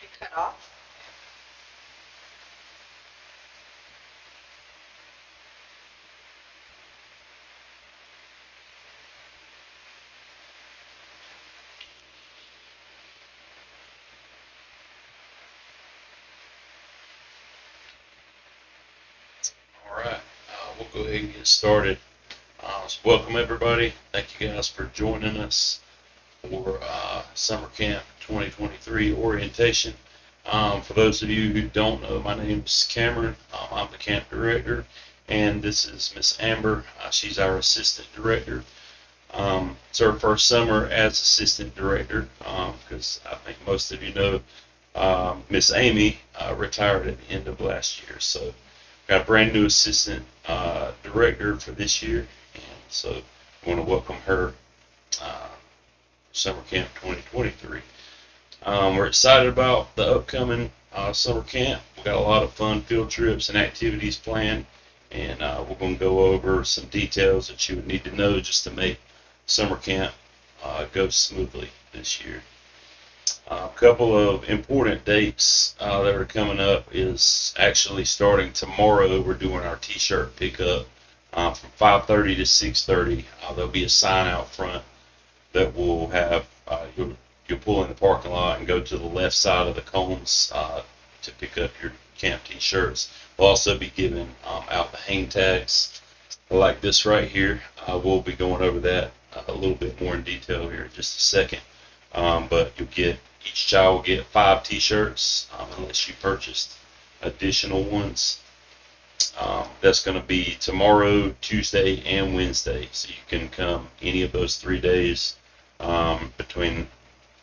You cut off? All right, we'll go ahead and get started. So welcome everybody. Thank you guys for joining us for Summer Camp 2023 orientation. For those of you who don't know, my name's Cameron. I'm the camp director, and this is Miss Amber. She's our assistant director. It's her first summer as assistant director because I think most of you know Miss Amy retired at the end of last year. So got a brand new assistant director for this year, and so I want to welcome her Summer Camp 2023. We're excited about the upcoming summer camp. We've got a lot of fun field trips and activities planned, and we're going to go over some details that you would need to know just to make summer camp go smoothly this year. A couple of important dates that are coming up is actually starting tomorrow. We're doing our t-shirt pickup from 5:30 to 6:30. There'll be a sign out front that will have you'll pull in the parking lot and go to the left side of the cones to pick up your camp t-shirts. We'll also be giving out the hang tags like this right here. We'll be going over that a little bit more in detail here in just a second. But each child will get 5 t-shirts unless you purchased additional ones. That's going to be tomorrow, Tuesday, and Wednesday. So you can come any of those 3 days between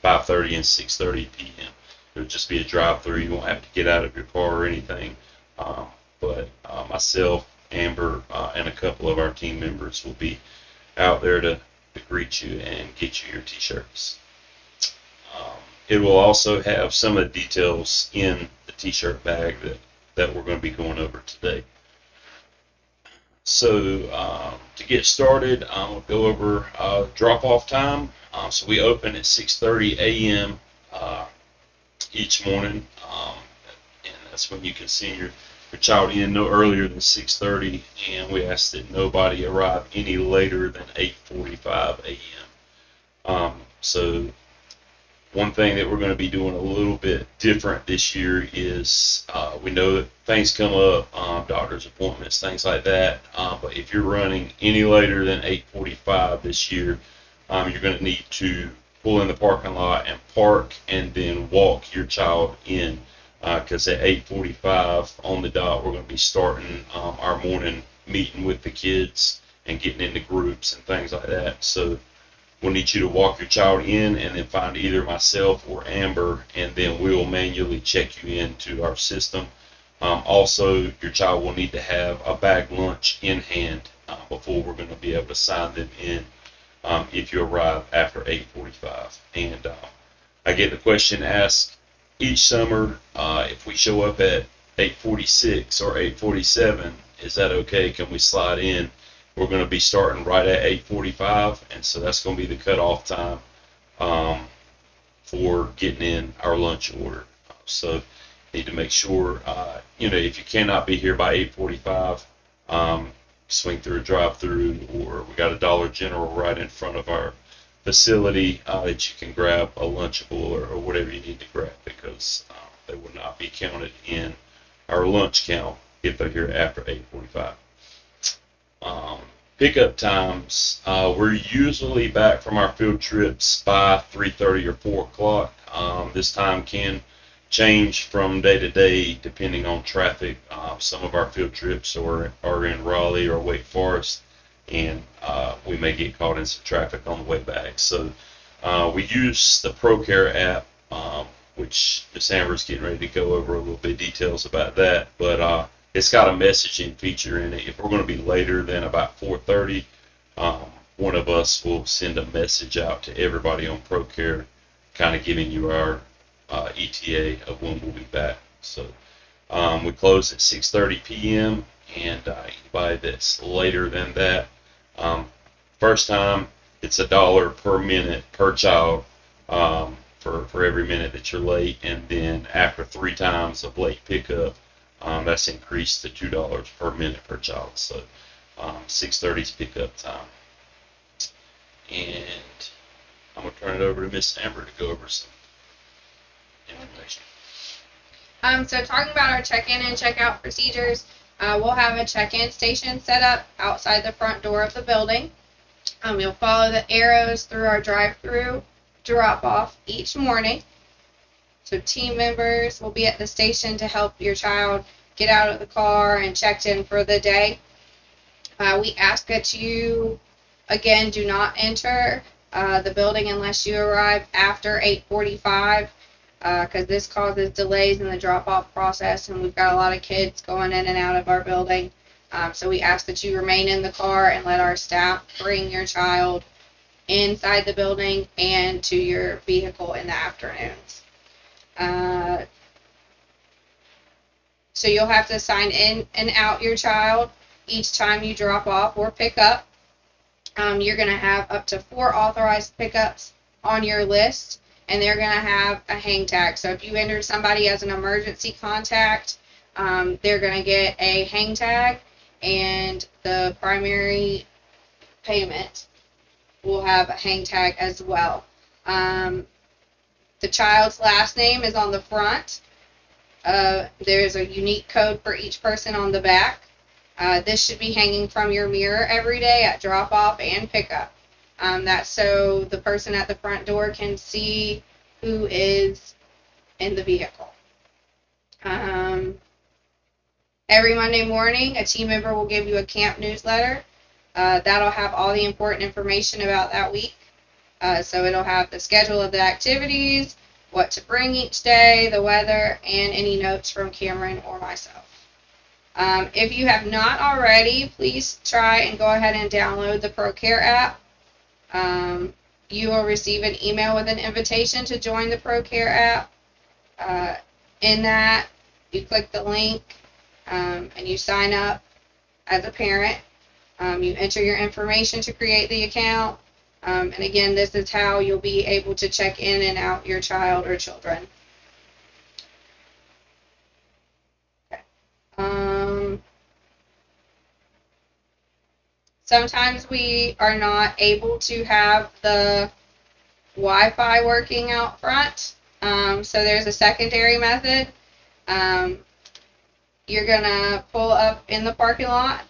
5:30 and 6:30 p.m. It'll just be a drive-through. You won't have to get out of your car or anything. But myself, Amber, and a couple of our team members will be out there to greet you and get you your t-shirts. It will also have some of the details in the t-shirt bag that we're going to be going over today. So to get started, I'll go over drop-off time. So we open at 6:30 a.m. Each morning, and that's when you can send your child in no earlier than 6:30, and we ask that nobody arrive any later than 8:45 a.m. So one thing that we're going to be doing a little bit different this year is we know that things come up, doctor's appointments, things like that. But if you're running any later than 8:45 this year, you're going to need to pull in the parking lot and park and then walk your child in because at 8:45 on the dot, we're going to be starting our morning meeting with the kids and getting into groups and things like that. So we'll need you to walk your child in and then find either myself or Amber, and then we'll manually check you into our system. Also, your child will need to have a bag lunch in hand before we're going to be able to sign them in if you arrive after 8:45. And I get the question asked each summer, if we show up at 8:46 or 8:47, is that okay? Can we slide in? We're going to be starting right at 8:45, and so that's going to be the cutoff time for getting in our lunch order. So need to make sure, if you cannot be here by 8:45, swing through a drive-through, or we got a Dollar General right in front of our facility that you can grab a Lunchable or whatever you need to grab, because they will not be counted in our lunch count if they're here after 8:45. Pickup times, we're usually back from our field trips by 3:30 or 4 o'clock. This time can change from day to day depending on traffic. Some of our field trips are in Raleigh or Wake Forest, and we may get caught in some traffic on the way back. So we use the ProCare app, which Miss Amber's getting ready to go over a little bit details about that, but it's got a messaging feature in it. If we're going to be later than about 4:30, one of us will send a message out to everybody on ProCare, kind of giving you our ETA of when we'll be back. So we close at 6:30 p.m. and anybody that's later than that, first time it's $1 per minute per child, for every minute that you're late, and then after 3 times of late pickup, that's increased to $2 per minute per child. So 6:30 is pickup time. And I'm going to turn it over to Miss Amber to go over some information. So talking about our check-in and check-out procedures, we'll have a check-in station set up outside the front door of the building. You'll follow the arrows through our drive-through drop-off each morning. So team members will be at the station to help your child get out of the car and checked in for the day. We ask that you, again, do not enter the building unless you arrive after 8:45, because this causes delays in the drop-off process, and we've got a lot of kids going in and out of our building. So we ask that you remain in the car and let our staff bring your child inside the building and to your vehicle in the afternoons. So you'll have to sign in and out your child each time you drop off or pick up. You're going to have up to 4 authorized pickups on your list, and they're going to have a hang tag. So if you enter somebody as an emergency contact, they're going to get a hang tag, and the primary payment will have a hang tag as well. The child's last name is on the front. There's a unique code for each person on the back. This should be hanging from your mirror every day at drop-off and pickup. That's so the person at the front door can see who is in the vehicle. Every Monday morning, a team member will give you a camp newsletter. That'll have all the important information about that week. So it'll have the schedule of the activities, what to bring each day, the weather, and any notes from Cameron or myself. If you have not already, please try and go ahead and download the ProCare app. You will receive an email with an invitation to join the ProCare app. In that, you click the link and you sign up as a parent. You enter your information to create the account. And again, this is how you'll be able to check in and out your child or children. Okay. Sometimes we are not able to have the Wi-Fi working out front. So there's a secondary method. You're going to pull up in the parking lot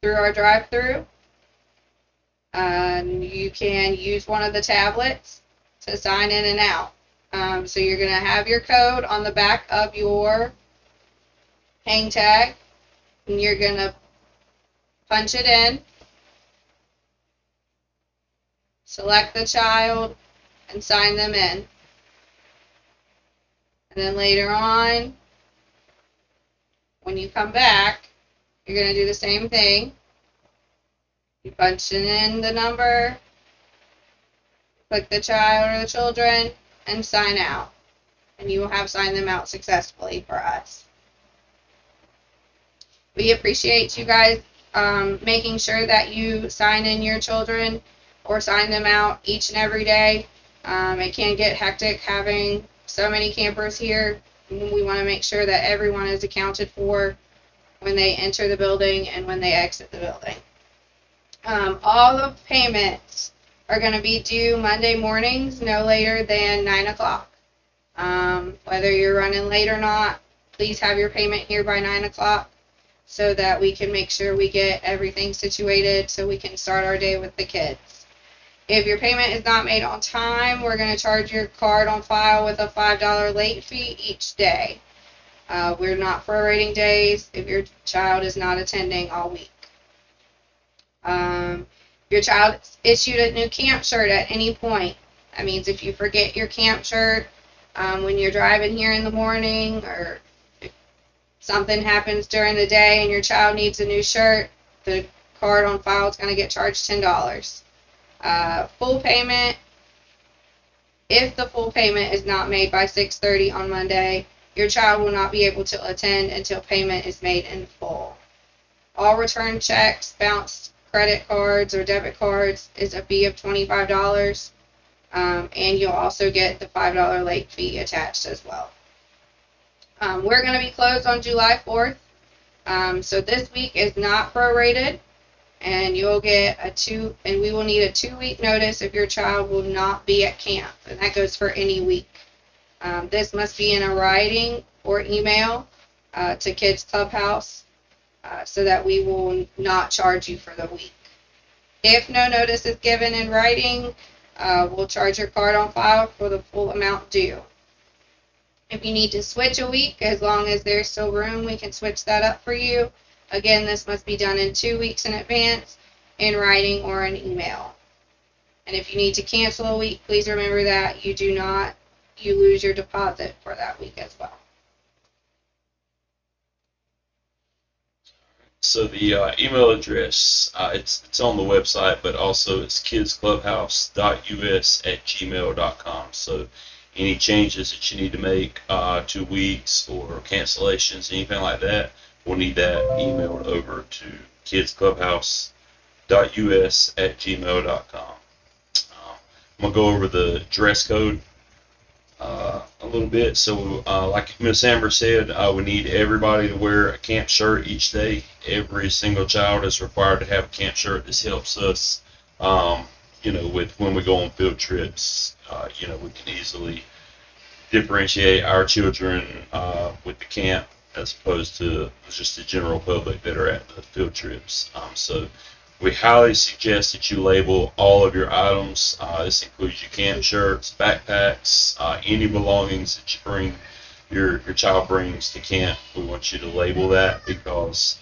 through our drive-through. You can use one of the tablets to sign in and out. So you're going to have your code on the back of your hang tag, and you're going to punch it in, select the child, and sign them in. And then later on, when you come back, you're going to do the same thing. You punch in the number, click the child or the children, and sign out. And you will have signed them out successfully for us. We appreciate you guys making sure that you sign in your children or sign them out each and every day. It can get hectic having so many campers here. We want to make sure that everyone is accounted for when they enter the building and when they exit the building. All of payments are going to be due Monday mornings, no later than 9 o'clock. Whether you're running late or not, please have your payment here by 9 o'clock so that we can make sure we get everything situated so we can start our day with the kids. If your payment is not made on time, we're going to charge your card on file with a $5 late fee each day. We're not prorating days if your child is not attending all week. Your child is issued a new camp shirt at any point. That means if you forget your camp shirt when you're driving here in the morning, or if something happens during the day and your child needs a new shirt, the card on file is going to get charged $10. Full payment, if the full payment is not made by 6:30 on Monday, your child will not be able to attend until payment is made in full. All return checks, bounced credit cards or debit cards is a fee of $25. And you'll also get the $5 late fee attached as well. We're going to be closed on July 4th. So this week is not prorated, and you'll get and we will need a 2-week notice if your child will not be at camp, and that goes for any week. This must be in a writing or email to Kids Clubhouse so that we will not charge you for the week. If no notice is given in writing, we'll charge your card on file for the full amount due. If you need to switch a week, as long as there's still room, we can switch that up for you. Again, this must be done in 2 weeks in advance, in writing or an email. And if you need to cancel a week, please remember that you lose your deposit for that week as well. So the email address, it's on the website, but also it's kidsclubhouse.us@gmail.com. So any changes that you need to make, 2 weeks or cancellations, anything like that, we'll need that emailed over to kidsclubhouse.us@gmail.com. I'm going to go over the dress code a little bit. So like Miss Amber said, we need everybody to wear a camp shirt each day. Every single child is required to have a camp shirt. This helps us, with when we go on field trips. We can easily differentiate our children with the camp as opposed to just the general public that are at the field trips. So we highly suggest that you label all of your items. This includes your camp shirts, backpacks, any belongings that your child brings to camp. We want you to label that because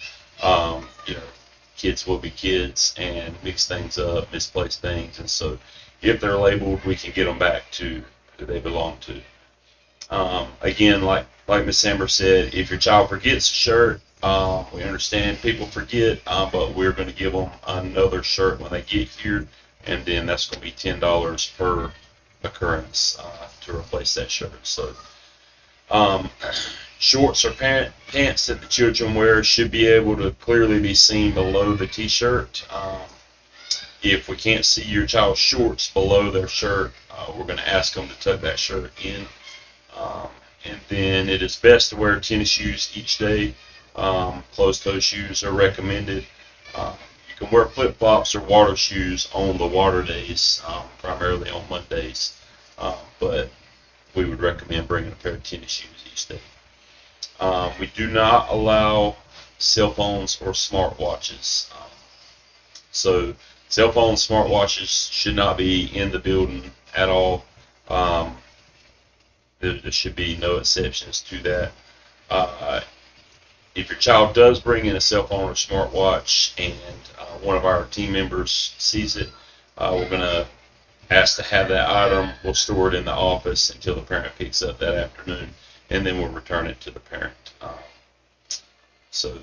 kids will be kids and mix things up, misplace things, and so if they're labeled, we can get them back to who they belong to. Again, like Miss Amber said, if your child forgets a shirt, we understand people forget, but we're going to give them another shirt when they get here, and then that's going to be $10 per occurrence to replace that shirt. So shorts or pants that the children wear should be able to clearly be seen below the t-shirt. If we can't see your child's shorts below their shirt, we're going to ask them to tuck that shirt in. And then it is best to wear tennis shoes each day. Closed-toe shoes are recommended. You can wear flip-flops or water shoes on the water days, primarily on Mondays. But we would recommend bringing a pair of tennis shoes each day. We do not allow cell phones or smartwatches. So cell phones, smartwatches should not be in the building at all. There should be no exceptions to that. If your child does bring in a cell phone or smartwatch and one of our team members sees it, we're going to ask to have that item. We'll store it in the office until the parent picks up that afternoon, and then we'll return it to the parent. So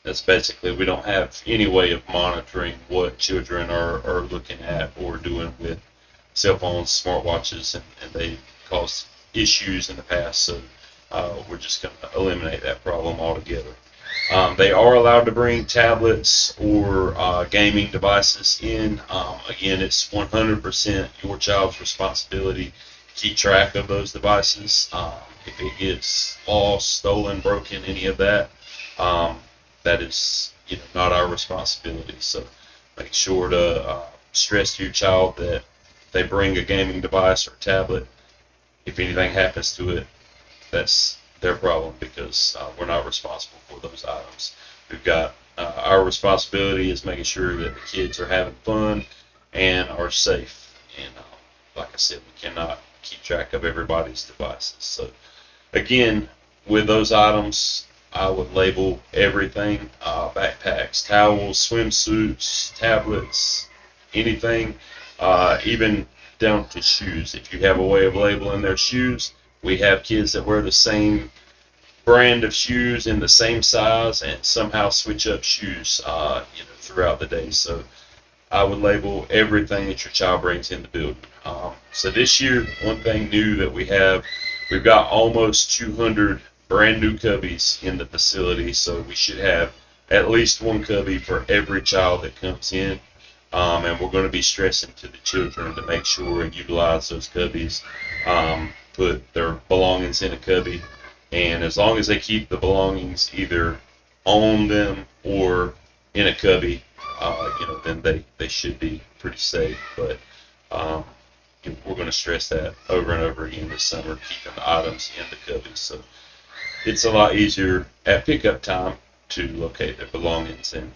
that's basically, we don't have any way of monitoring what children are looking at or doing with cell phones, smartwatches, and they cause issues in the past. So we're just going to eliminate that problem altogether. They are allowed to bring tablets or gaming devices in. Again, it's 100% your child's responsibility to keep track of those devices. If it gets lost, stolen, broken, any of that, that is not our responsibility. So make sure to stress to your child that they bring a gaming device or tablet. If anything happens to it, that's their problem, because we're not responsible for those items. We've got our responsibility is making sure that the kids are having fun and are safe. And like I said, we cannot keep track of everybody's devices. So again, with those items, I would label everything: backpacks, towels, swimsuits, tablets, anything, even down to shoes. If you have a way of labeling their shoes, we have kids that wear the same brand of shoes in the same size and somehow switch up shoes throughout the day. So I would label everything that your child brings in the building. So this year, one thing new that we've got almost 200 brand new cubbies in the facility, so we should have at least one cubby for every child that comes in. And we're going to be stressing to the children to make sure and utilize those cubbies, put their belongings in a cubby, and as long as they keep the belongings either on them or in a cubby, then they should be pretty safe. But we're going to stress that over and over again this summer, keeping the items in the cubbies. So it's a lot easier at pickup time to locate their belongings and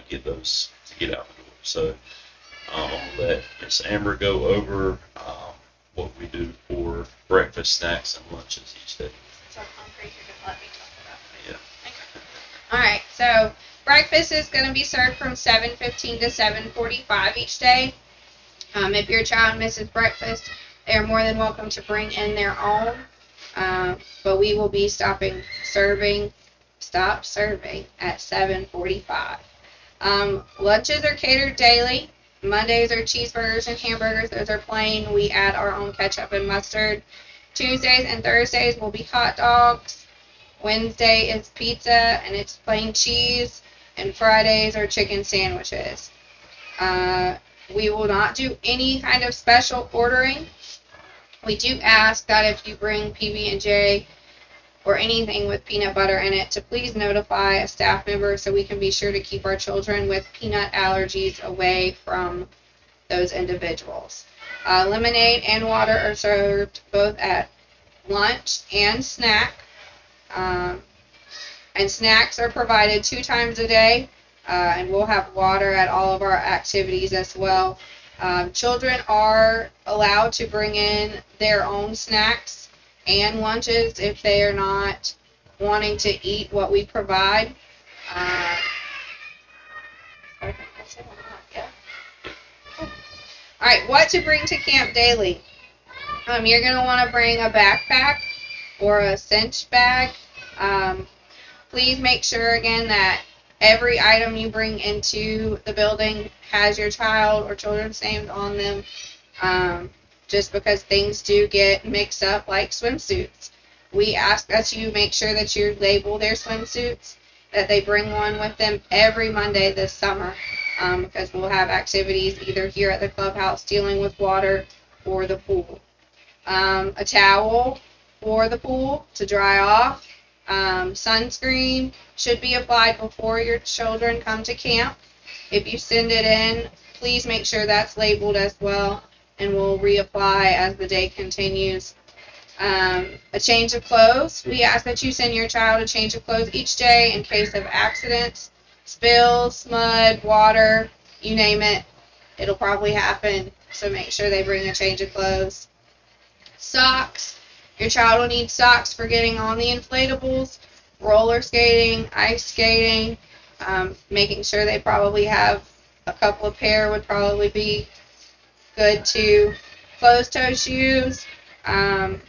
get those to get out the door. So I'm going to let Miss Amber go over what we do for breakfast, snacks, and lunches each day. So I'm pretty sure to let me talk about it. Yeah. All right, so breakfast is going to be served from 7:15 to 7:45 each day. If your child misses breakfast, they are more than welcome to bring in their own, but we will be stop serving at 7:45. Lunches are catered daily. Mondays are cheeseburgers and hamburgers. Those are plain. We add our own ketchup and mustard. Tuesdays and Thursdays will be hot dogs. Wednesday is pizza and it's plain cheese. And Fridays are chicken sandwiches. We will not do any kind of special ordering. We do ask that if you bring PB&J or anything with peanut butter in it, to please notify a staff member so we can be sure to keep our children with peanut allergies away from those individuals. Lemonade and water are served both at lunch and snack. And snacks are provided 2 times a day, and we'll have water at all of our activities as well. Children are allowed to bring in their own snacks and lunches if they are not wanting to eat what we provide. Alright, what to bring to camp daily. You're going to want to bring a backpack or a cinch bag. Please make sure again that every item you bring into the building has your child or children's names on them. Just because things do get mixed up like swimsuits. We ask that you make sure that you label their swimsuits, that they bring one with them every Monday this summer, because we'll have activities either here at the clubhouse dealing with water or the pool. A towel for the pool to dry off. Sunscreen should be applied before your children come to camp. If you send it in, please make sure that's labeled as well, and we'll reapply as the day continues. A change of clothes. We ask that you send your child a change of clothes each day in case of accidents, spills, mud, water, you name it. It'll probably happen, so make sure they bring a change of clothes. Socks. Your child will need socks for getting on the inflatables, roller skating, ice skating, making sure they probably have a couple of pair would probably be good too. Closed-toe shoes are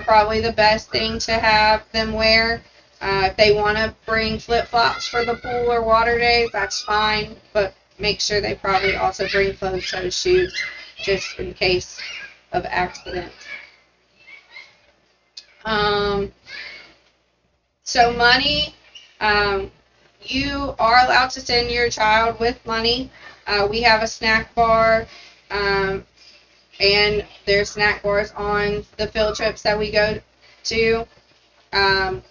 probably the best thing to have them wear. If they want to bring flip-flops for the pool or water days, that's fine, but make sure they probably also bring closed-toe shoes just in case of accidents. So money, you are allowed to send your child with money. We have a snack bar, and there's snack bars on the field trips that we go to.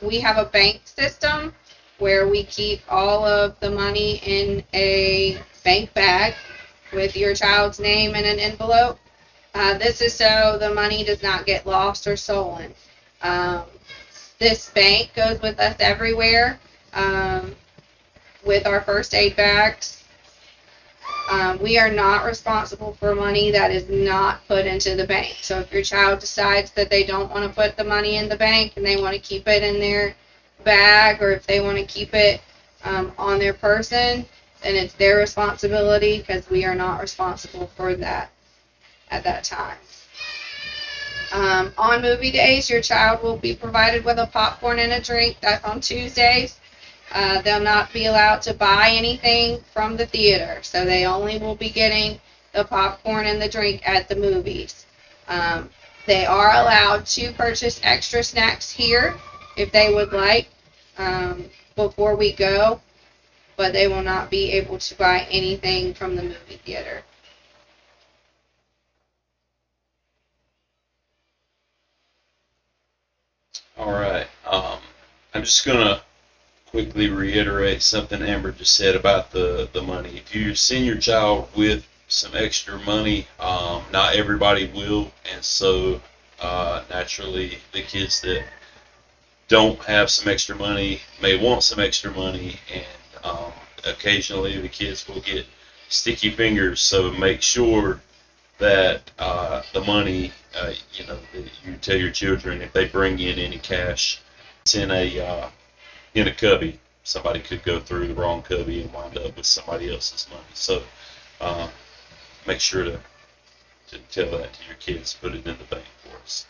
We have a bank system where we keep all of the money in a bank bag with your child's name in an envelope. This is so the money does not get lost or stolen. This bank goes with us everywhere with our first aid bags. We are not responsible for money that is not put into the bank. So if your child decides that they don't want to put the money in the bank and they want to keep it in their bag, or if they want to keep it on their person, then it's their responsibility, because we are not responsible for that at that time. On movie days, your child will be provided with a popcorn and a drink. That's on Tuesdays. They'll not be allowed to buy anything from the theater, so they only will be getting the popcorn and the drink at the movies. They are allowed to purchase extra snacks here if they would like. before we go, but they will not be able to buy anything from the movie theater. All right. I'm just gonna quickly reiterate something Amber just said about the money. If you send your child with some extra money, not everybody will, and so naturally the kids that don't have some extra money may want some extra money, and occasionally the kids will get sticky fingers. So make sure that the money, that you tell your children if they bring in any cash, it's in a cubby. Somebody could go through the wrong cubby and wind up with somebody else's money. So make sure to tell that to your kids. Put it in the bank for us.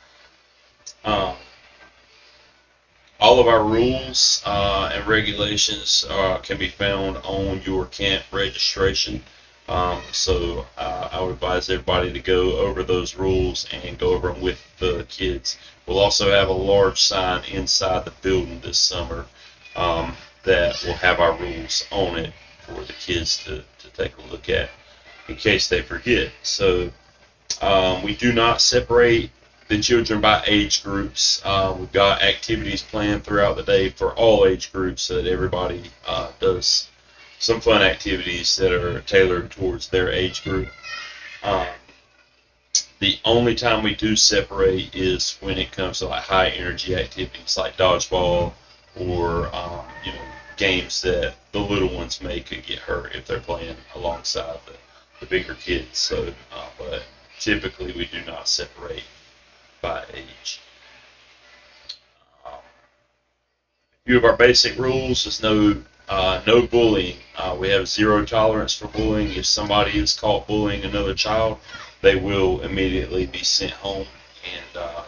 All of our rules and regulations can be found on your camp registration. So I would advise everybody to go over those rules and go over them with the kids. We'll also have a large sign inside the building this summer that will have our rules on it for the kids to take a look at in case they forget. So we do not separate the children by age groups. We've got activities planned throughout the day for all age groups so that everybody does some fun activities that are tailored towards their age group. The only time we do separate is when it comes to like high energy activities like dodgeball or games that the little ones could get hurt if they're playing alongside the bigger kids. So, but typically we do not separate by age. A few of our basic rules is no bullying. We have zero tolerance for bullying. If somebody is caught bullying another child, they will immediately be sent home, and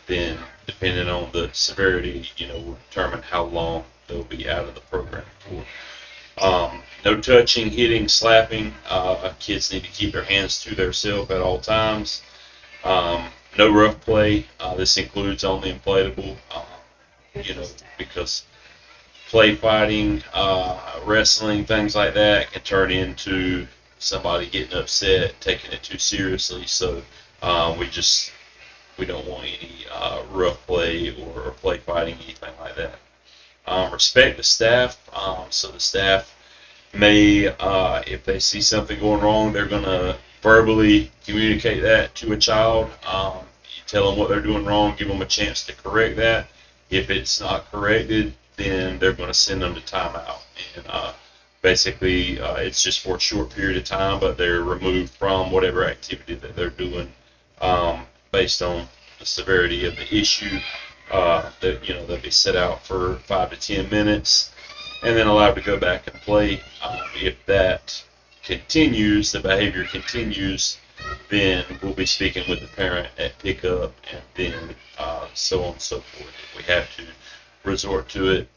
then depending on the severity, we'll determine how long they'll be out of the program for. No touching, hitting, slapping. Kids need to keep their hands to themselves at all times. No rough play. This includes on the inflatable, because play fighting, wrestling, things like that can turn into somebody getting upset, taking it too seriously. So we don't want any rough play or play fighting, anything like that. Respect the staff. So the staff may, if they see something going wrong, they're going to verbally communicate that to a child. You tell them what they're doing wrong, give them a chance to correct that. If it's not corrected, then they're going to send them to timeout. And basically, it's just for a short period of time, but they're removed from whatever activity that they're doing based on the severity of the issue. They'll be set out for 5 to 10 minutes and then allowed to go back and play. If that continues, the behavior continues, then we'll be speaking with the parent at pickup, and then so on and so forth. If we have to resort to it,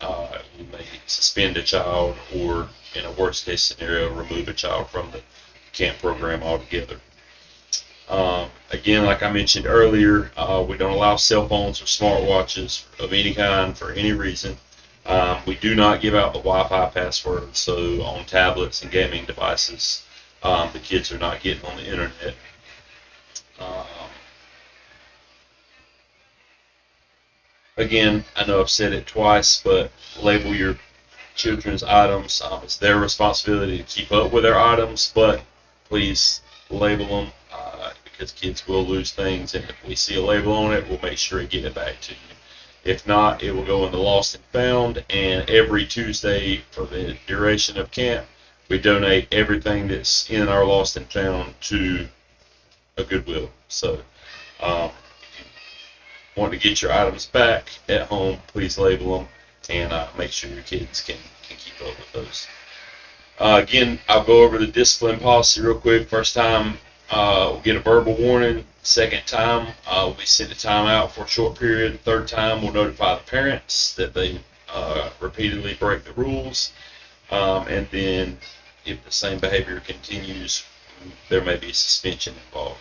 we may suspend a child, or in a worst case scenario, remove a child from the camp program altogether. Again, like I mentioned earlier, we don't allow cell phones or smartwatches of any kind for any reason. We do not give out the Wi-Fi password, so on tablets and gaming devices, the kids are not getting on the internet. Again, I know I've said it twice, but label your children's items. It's their responsibility to keep up with their items, but please label them because kids will lose things, and if we see a label on it, we'll make sure to get it back to you. If not, it will go in the lost and found, and every Tuesday for the duration of camp, we donate everything that's in our lost and found to a Goodwill. So if you want to get your items back at home, please label them and make sure your kids can keep up with those. Again, I'll go over the discipline policy real quick. First time, we'll get a verbal warning. Second time, we'll be sent a timeout for a short period. Third time, we'll notify the parents that they repeatedly break the rules. And then if the same behavior continues, there may be suspension involved.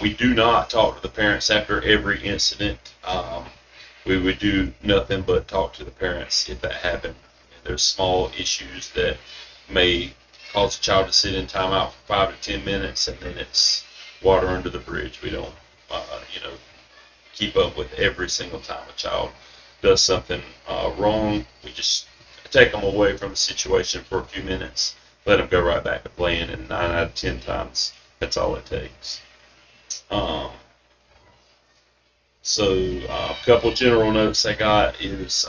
We do not talk to the parents after every incident. We would do nothing but talk to the parents if that happened. There's small issues that may cause a child to sit in timeout for 5 to 10 minutes, and then it's water under the bridge. We don't, keep up with every single time a child does something wrong. We just take them away from the situation for a few minutes, let them go right back to playing, and 9 out of 10 times, that's all it takes. So a couple general notes I got is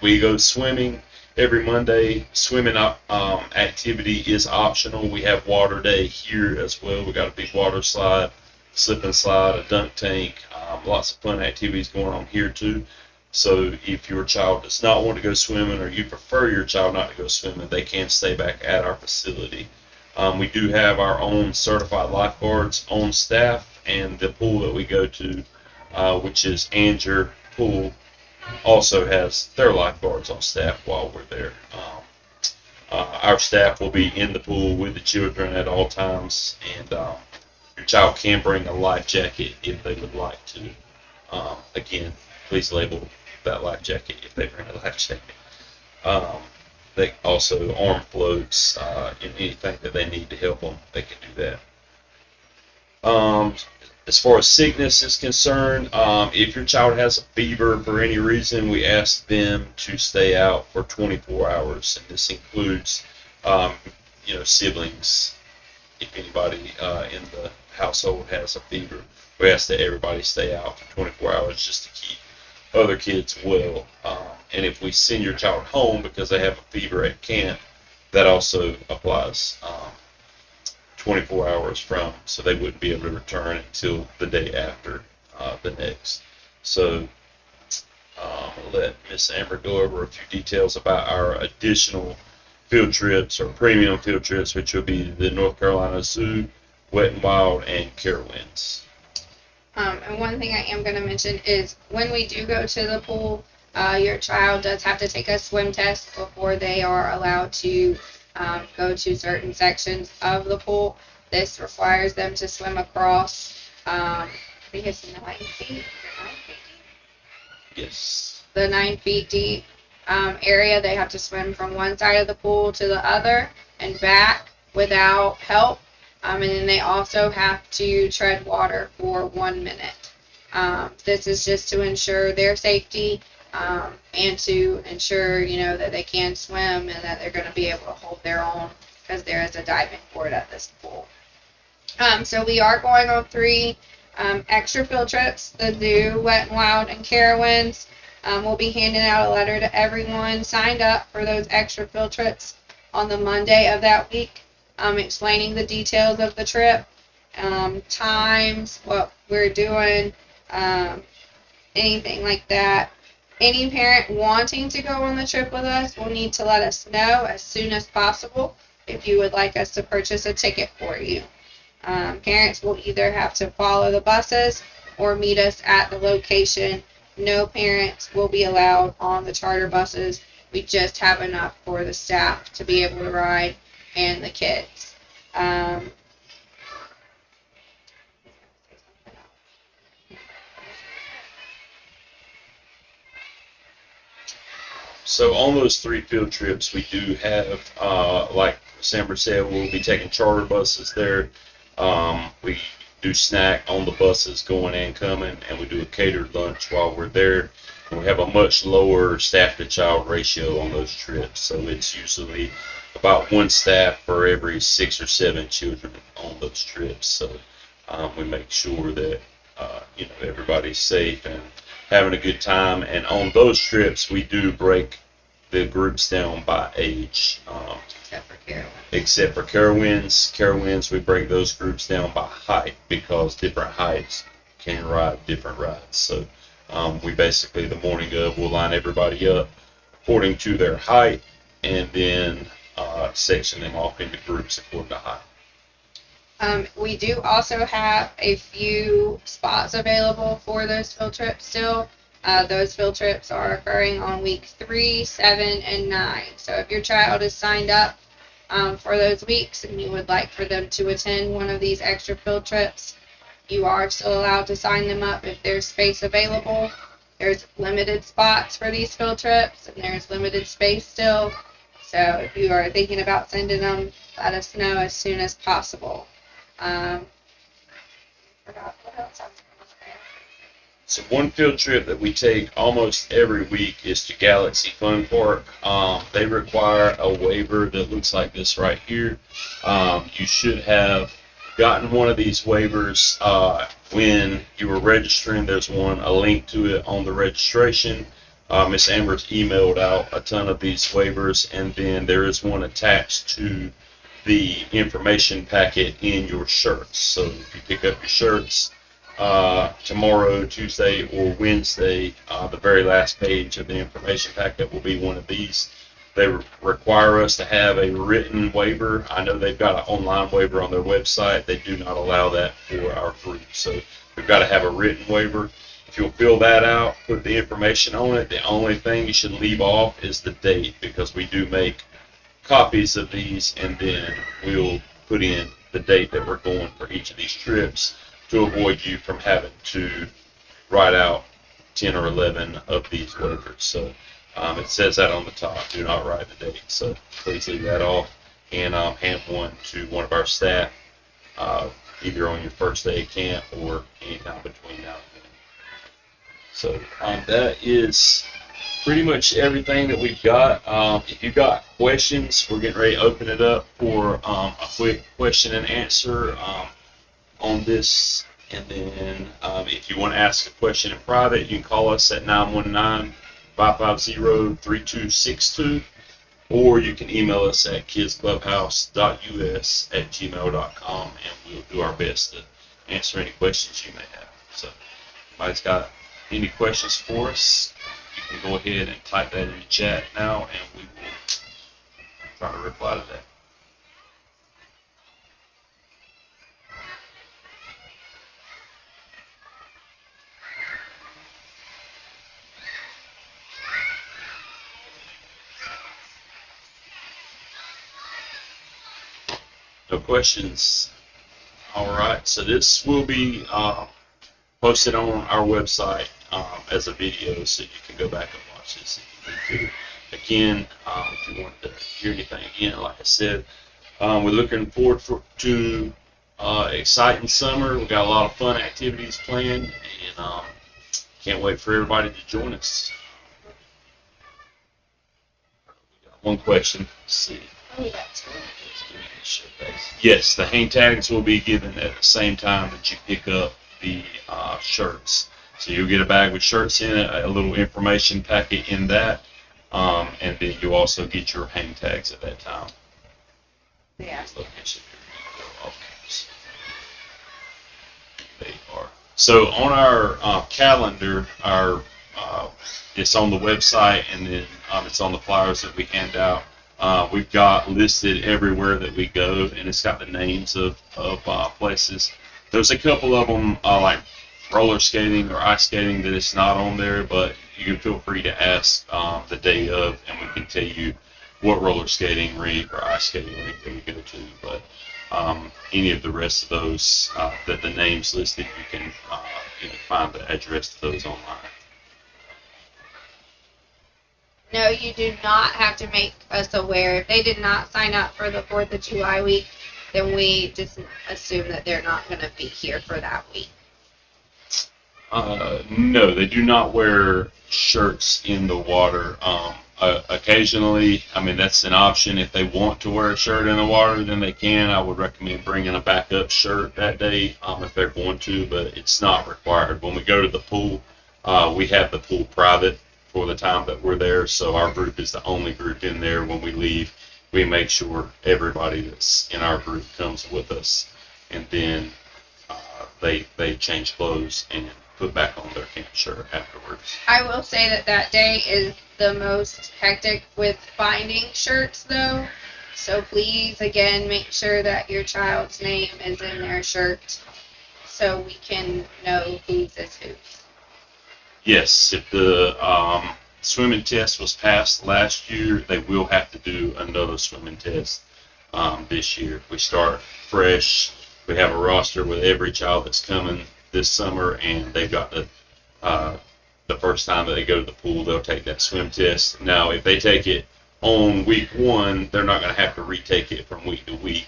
we go swimming every Monday. Swimming activity is optional. We have water day here as well. We got a big water slide, slip and slide, a dunk tank, lots of fun activities going on here too. So if your child does not want to go swimming, or you prefer your child not to go swimming, they can stay back at our facility. We do have our own certified lifeguards on staff, and the pool that we go to, which is Anger Pool, also has their lifeguards on staff while we're there. Our staff will be in the pool with the children at all times, and your child can bring a life jacket if they would like to. Again, please label that life jacket if they bring a life jacket. They also arm floats, anything that they need to help them, they can do that. As far as sickness is concerned, if your child has a fever for any reason, we ask them to stay out for 24 hours, and this includes, siblings. If anybody in the household has a fever, we ask that everybody stay out for 24 hours just to keep other kids well. And if we send your child home because they have a fever at camp, that also applies 24 hours from, so they wouldn't be able to return until the day after the next. So I'll let Miss Amber go over a few details about our additional field trips or premium field trips, which will be the North Carolina Zoo, Wet and Wild, and Carowinds. And one thing I am going to mention is when we do go to the pool, your child does have to take a swim test before they are allowed to go to certain sections of the pool. This requires them to swim across, I think it's 9 feet. Yes. The 9 feet deep area. They have to swim from one side of the pool to the other and back without help. And then they also have to tread water for 1 minute. This is just to ensure their safety and to ensure, that they can swim and that they're going to be able to hold their own, because there is a diving board at this pool. So we are going on 3 extra field trips: the Zoo, Wet and Wild, and Carowinds. We'll be handing out a letter to everyone signed up for those extra field trips on the Monday of that week, explaining the details of the trip, times, what we're doing, anything like that. Any parent wanting to go on the trip with us will need to let us know as soon as possible if you would like us to purchase a ticket for you. Parents will either have to follow the buses or meet us at the location. No parents will be allowed on the charter buses. We just have enough for the staff to be able to ride and the kids. So on those 3 field trips, we do have, like Amber said, we'll be taking charter buses there. We do snack on the buses going and coming, and we do a catered lunch while we're there. And we have a much lower staff-to-child ratio on those trips, so it's usually about 1 staff for every 6 or 7 children on those trips. So we make sure that everybody's safe and having a good time. And on those trips, we do break the groups down by age. Except for Carowinds. Carowinds, we break those groups down by height, because different heights can ride different rides. So we basically, the morning of, we'll line everybody up according to their height, and then section them off into groups according to height. We do also have a few spots available for those field trips still. Those field trips are occurring on week 3, 7, and 9. So if your child is signed up for those weeks and you would like for them to attend one of these extra field trips, you are still allowed to sign them up if there's space available. There's limited spots for these field trips, and there's limited space still. So if you are thinking about sending them, let us know as soon as possible. Forgot what else I was going to say. So one field trip that we take almost every week is to Galaxy Fun Park. They require a waiver that looks like this right here. You should have gotten one of these waivers when you were registering. There's a link to it on the registration. Miss Amber's emailed out a ton of these waivers, and then there is one attached to the information packet in your shirts. So if you pick up your shirts tomorrow, Tuesday, or Wednesday, the very last page of the information packet will be one of these. They require us to have a written waiver. I know they've got an online waiver on their website. They do not allow that for our group. So we've got to have a written waiver. If you'll fill that out, put the information on it, the only thing you should leave off is the date, because we do make copies of these, and then we'll put in the date that we're going for each of these trips to avoid you from having to write out 10 or 11 of these waivers. So it says that on the top, do not write the date. So please leave that off and hand one to one of our staff, either on your first day of camp or anytime between now and then. So that is pretty much everything that we've got. If you've got questions, we're getting ready to open it up for a quick question and answer on this. And then if you want to ask a question in private, you can call us at 919-550-3262, or you can email us at kidsclubhouse.us@gmail.com, and we'll do our best to answer any questions you may have. So, if anybody's got any questions for us, you can go ahead and type that in the chat now, and we will try to reply to that. No questions. All right, so this will be posted on our website as a video, so you can go back and watch this if you need to. Again, if you want to hear anything again, like I said, we're looking forward to exciting summer. We've got a lot of fun activities planned, and can't wait for everybody to join us. We got one question. Let's see. Oh, we got two. Yes, the hang tags will be given at the same time that you pick up the shirts. So you'll get a bag with shirts in it, a little information packet in that, and then you'll also get your hang tags at that time. Yeah. They are. So on our calendar, it's on the website, and then it's on the flyers that we hand out. We've got listed everywhere that we go, and it's got the names of places. There's a couple of them like roller skating or ice skating that it's not on there, but you can feel free to ask the day of, and we can tell you what roller skating rink or ice skating rink that we go to. But any of the rest of those that the names listed, you can find the address to those online. No, you do not have to make us aware. If they did not sign up for the 4th of July week, then we just assume that they're not going to be here for that week. No, they do not wear shirts in the water. Occasionally, I mean, that's an option. If they want to wear a shirt in the water, then they can. I would recommend bringing a backup shirt that day if they're going to, but it's not required. When we go to the pool, we have the pool private for the time that we're there, so our group is the only group in there. When we leave, we make sure everybody that's in our group comes with us, and then they change clothes and put back on their camp shirt afterwards. I will say that day is the most hectic with finding shirts, though, so please, again, make sure that your child's name is in their shirt so we can know whose is whose. Yes, if the swimming test was passed last year, they will have to do another swimming test this year. We start fresh. We have a roster with every child that's coming this summer, and they've got to the first time that they go to the pool, they'll take that swim test. Now, if they take it on week 1, they're not going to have to retake it from week to week.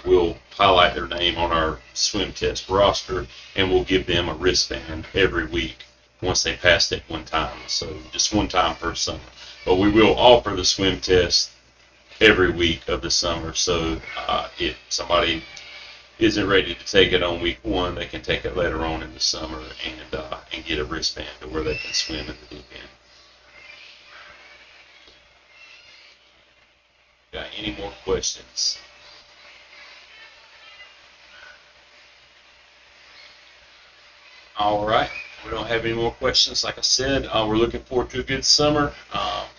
We'll highlight their name on our swim test roster, and we'll give them a wristband every week once they pass it one time. So just one time per summer. But we will offer the swim test every week of the summer. So if somebody isn't ready to take it on week 1, they can take it later on in the summer and get a wristband to where they can swim in the deep end. Got any more questions? All right. We don't have any more questions. Like I said, we're looking forward to a good summer.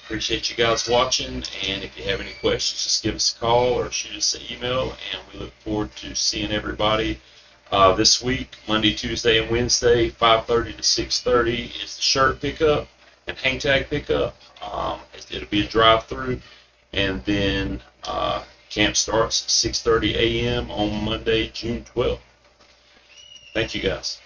Appreciate you guys watching. And if you have any questions, just give us a call or shoot us an email. And we look forward to seeing everybody this week, Monday, Tuesday, and Wednesday, 5:30 to 6:30 is the shirt pickup and hang tag pickup. It'll be a drive-through. And then camp starts at 6:30 a.m. on Monday, June 12th. Thank you, guys.